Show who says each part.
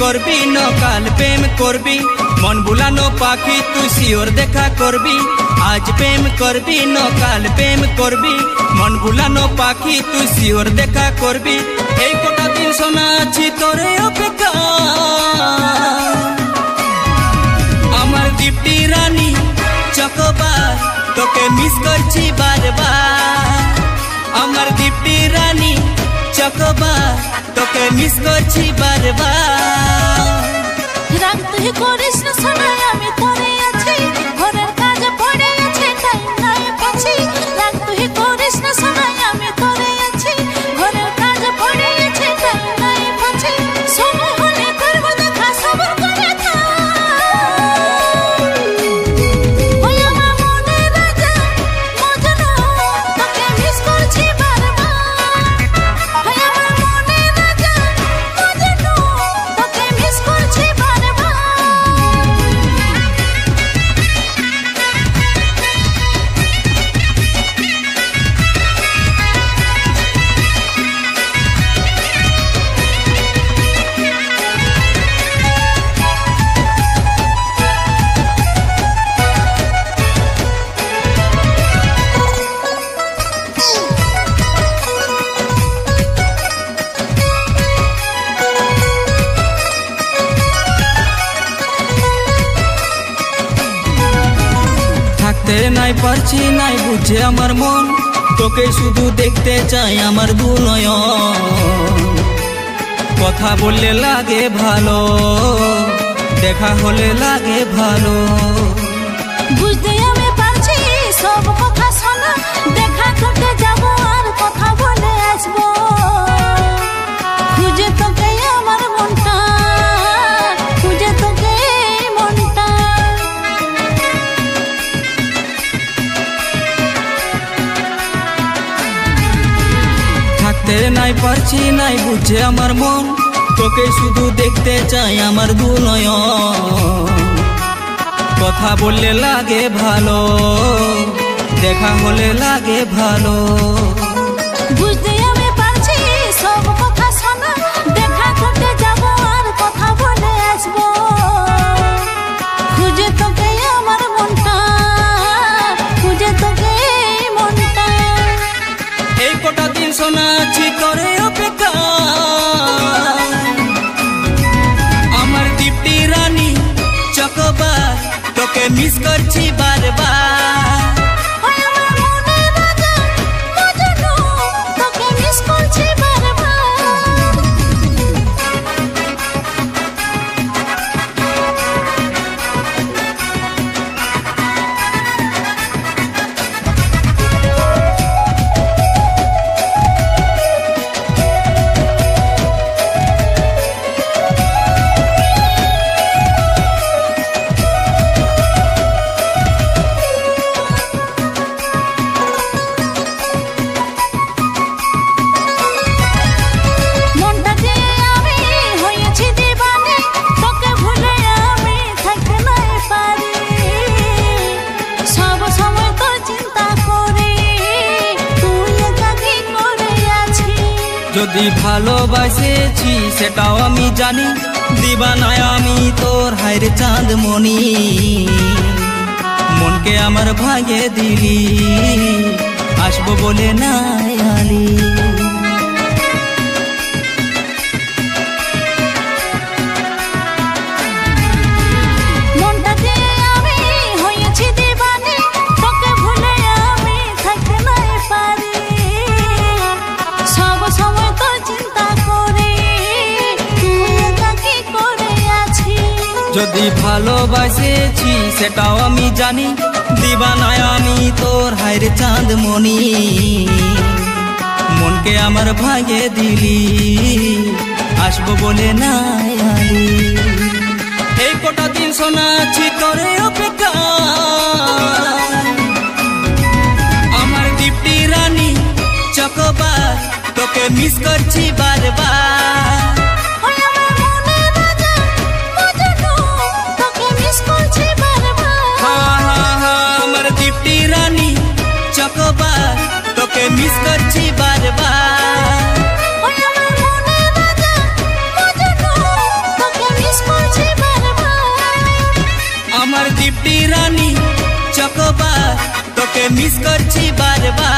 Speaker 1: করবি নকাল প্রেম করবি মন বুলানো পাখি তুই শিওর দেখা করবি আজ প্রেম করবি নকাল প্রেম করবি মন বুলানো পাখি তুই শিওর দেখা করবি এই কটা দিন শোনা আছি তোরে অপেক্ষা আমার দীপ্তি রানী চকোবার তোকে মিস করছি বারবার আমার দীপ্তি রানী চকোবার তোকে মিস করছি বারবার
Speaker 2: রাগ তুই করিস না শোনাই আমি তোরে আছি ঘরের কাজ পড়ে আছে টাইম নাই পাচ্ছি রাগ তুই করিস না শোনাই আমি তোরে আছি ঘরের কাজ পড়ে আছে টাইম নাই পাচ্ছি সময় হলে করব দেখা সবর করে থাক ওই আমার মনে রাজা মজনু তোকে মিস করছি বারবার ওই আমার মনে রাজা মজনু তোকে মিস করছি বারবার
Speaker 1: থাকতে নাই পারছি নাই বুঝে আমার মন তোকে শুধু দেখতে চাই আমার দু নয়ন কথা বললে লাগে ভালো দেখা হলে লাগে ভালো
Speaker 2: বুঝতে আমি পারছি সব কথা শোনা দেখা করতে যাব আর কথা বলে আসবো খুঁজে তোকে আমার মনটা খুঁজে তোকে মনটা
Speaker 1: থাকতে নাই পারছি নাই বুঝে আমার মন তোকে শুধু দেখতে চাই আমার দু নয়ন কথা বললে লাগে ভালো দেখা হলে লাগে ভালো
Speaker 2: বুঝতে আমি পারছি সব কথা শোনা দেখা করতে যাব আর কথা বলে আসবো খুঁজে তোকে আমার মনটা খুঁজে তোকে মনটা
Speaker 1: এই কটা দিন শোনা আছি তোরে অপেক্ষা আমার দীপ্তি রানী চকোবার তোকে মিস করছি বারবার
Speaker 2: ওই আমার মনে রাজা মজনু তোকে মিস করছি বারবার মনটা যে আমি হয়েছি দিবানি তোকে ভুলে আমি থাকতে নাই পারি সব সময় তোর চিন্তা করি তুই একা কি করে আছিস
Speaker 1: যদি ভালোবাসেছি সেটাও আমি জানি দিবানায় আমি তোর হায়রে চাঁদ মনি মনকে আমার ভাগে দিলি আসবো বলে নাই আলি
Speaker 2: মনটা যে আমি হয়েছি দিবানি তোকে ভুলে আমি থাকতে নাই পারি সব সময় তোর চিন্তা করি তুই একা কি করে আছিস
Speaker 1: যদি ভালোবাসেছি সেটাও আমি জানি দিবানায় আমি তোর হায়রে চাঁদ মনি মনকে আমার ভাগে দিলি আসবো বলে নাই আলি এই কটা দিন শোনা আছি তোরে অপেক্ষা আমার দীপ্তি রানী চকোবার তোকে মিস করছি বারবার
Speaker 2: ওই আমার মনে রাজা মজনু তোকে মিস করছি বারবার
Speaker 1: আমার দীপ্তি রানী চকোবার তোকে মিস করছি বারবার
Speaker 2: ওই আমার মনে রাজা মজনু তোকে
Speaker 1: মিস করছি বারবার।